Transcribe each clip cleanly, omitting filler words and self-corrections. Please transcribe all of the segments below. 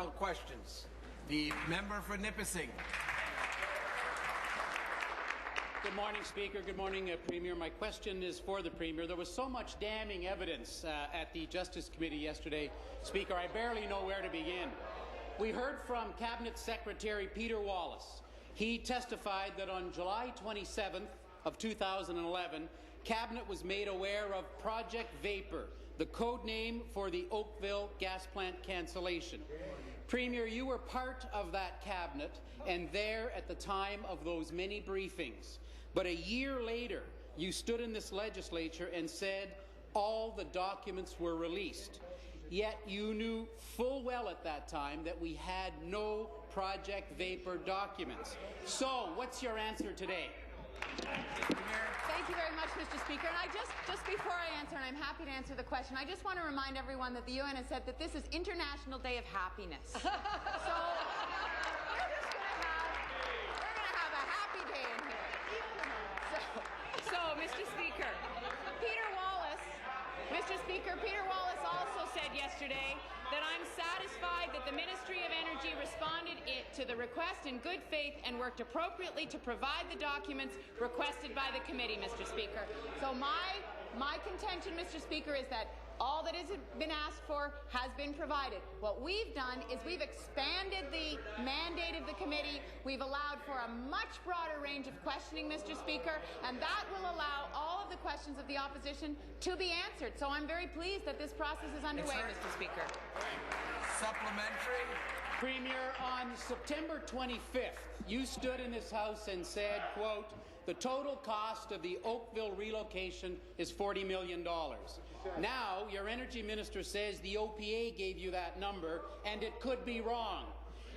oral questions. The member for Nipissing. Good morning, Speaker. Good morning, Premier. My question is for the Premier. There was so much damning evidence at the Justice Committee yesterday, Speaker, I barely know where to begin. We heard from Cabinet Secretary Peter Wallace. He testified that on July 27th of 2011, Cabinet was made aware of Project Vapor, the code name for the Oakville gas plant cancellation. Premier, you were part of that Cabinet and there at the time of those many briefings. But a year later, you stood in this legislature and said all the documents were released. Yet you knew full well at that time that we had no Project Vapor documents. So, what's your answer today? Thank you very much, Mr. Speaker. And just before I answer, and I'm happy to answer the question, I just want to remind everyone that the UN has said that this is International Day of Happiness. So we're going to have a happy day in here. So, Mr. Speaker, Peter Wallace also said yesterday that I'm satisfied that the Ministry of Energy responded to the request in good faith and worked appropriately to provide the documents requested by the committee, Mr. Speaker. So my contention, Mr. Speaker, is that all that has been asked for has been provided. What we've done is we've expanded the mandate of the committee. We've allowed for a much broader range of questioning, Mr. Speaker, and that will allow all of the questions of the opposition to be answered. So I'm very pleased that this process is underway, Mr. Speaker. Supplementary. Premier, on September 25th, you stood in this House and said, quote, the total cost of the Oakville relocation is $40 million. Now, your Energy Minister says the OPA gave you that number, and it could be wrong.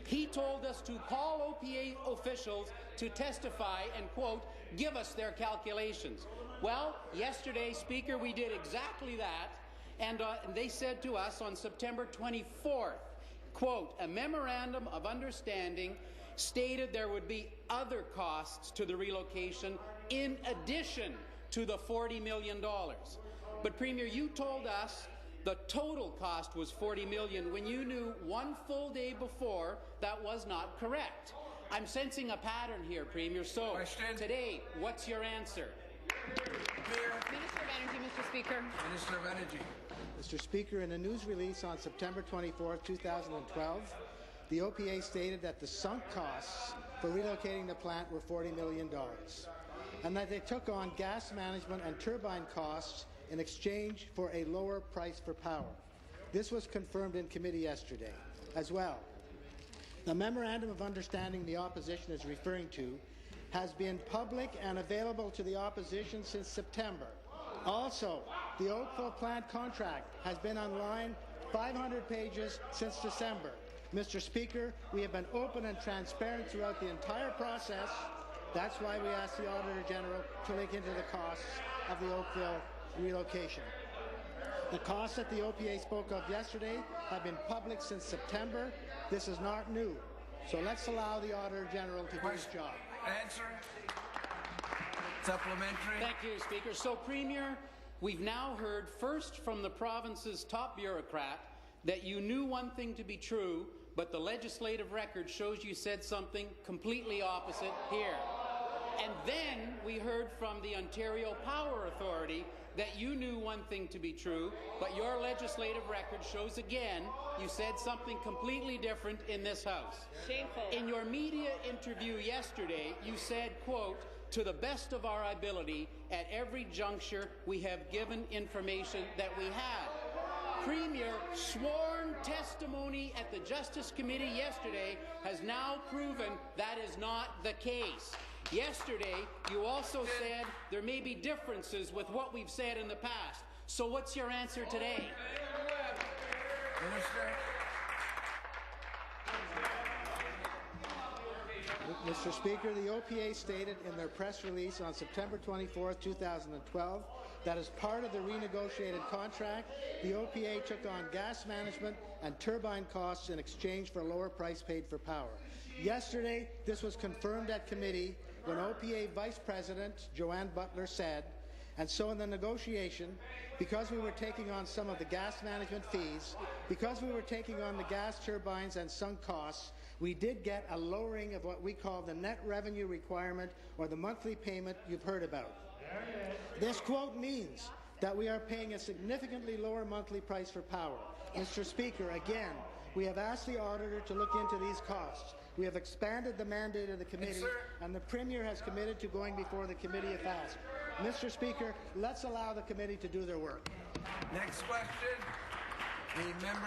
He told us to call OPA officials to testify and, quote, give us their calculations. Well, yesterday, Speaker, we did exactly that, and they said to us on September 24th, quote, a memorandum of understanding stated there would be other costs to the relocation in addition to the $40 million. But, Premier, you told us the total cost was $40 million when you knew one full day before that was not correct. I'm sensing a pattern here, Premier. So, today, what's your answer? Minister of Energy, Mr. Speaker. Minister of Energy. Mr. Speaker, in a news release on September 24, 2012, the OPA stated that the sunk costs for relocating the plant were $40 million, and that they took on gas management and turbine costs in exchange for a lower price for power. This was confirmed in committee yesterday as well. The Memorandum of Understanding the opposition is referring to has been public and available to the opposition since September. Also, the Oakville plant contract has been online 500 pages since December. Mr. Speaker, we have been open and transparent throughout the entire process. That's why we asked the Auditor General to look into the costs of the Oakville relocation. The costs that the OPA spoke of yesterday have been public since September. This is not new. So let's allow the Auditor General to do his job. Answer. Supplementary. Thank you, Speaker. So, Premier, we've now heard first from the province's top bureaucrat that you knew one thing to be true, but the legislative record shows you said something completely opposite here. And then we heard from the Ontario Power Authority that you knew one thing to be true, but your legislative record shows again you said something completely different in this House. Shameful. In your media interview yesterday, you said, quote, to the best of our ability, at every juncture we have given information that we had. Premier, sworn testimony at the Justice Committee yesterday has now proven that is not the case. Yesterday, you also said there may be differences with what we've said in the past. So what's your answer today? Minister. Mr. Speaker, the OPA stated in their press release on September 24, 2012, that as part of the renegotiated contract, the OPA took on gas management and turbine costs in exchange for a lower price paid for power. Yesterday, this was confirmed at committee when OPA Vice President Joanne Butler said And so in the negotiation, because we were taking on some of the gas management fees, because we were taking on the gas turbines and sunk costs, we did get a lowering of what we call the net revenue requirement, or the monthly payment you've heard about. This quote means that we are paying a significantly lower monthly price for power. Mr. Speaker, again, we have asked the auditor to look into these costs. We have expanded the mandate of the committee, and the Premier has committed to going before the committee if asked. Mr. Speaker, let's allow the committee to do their work. Next question, the member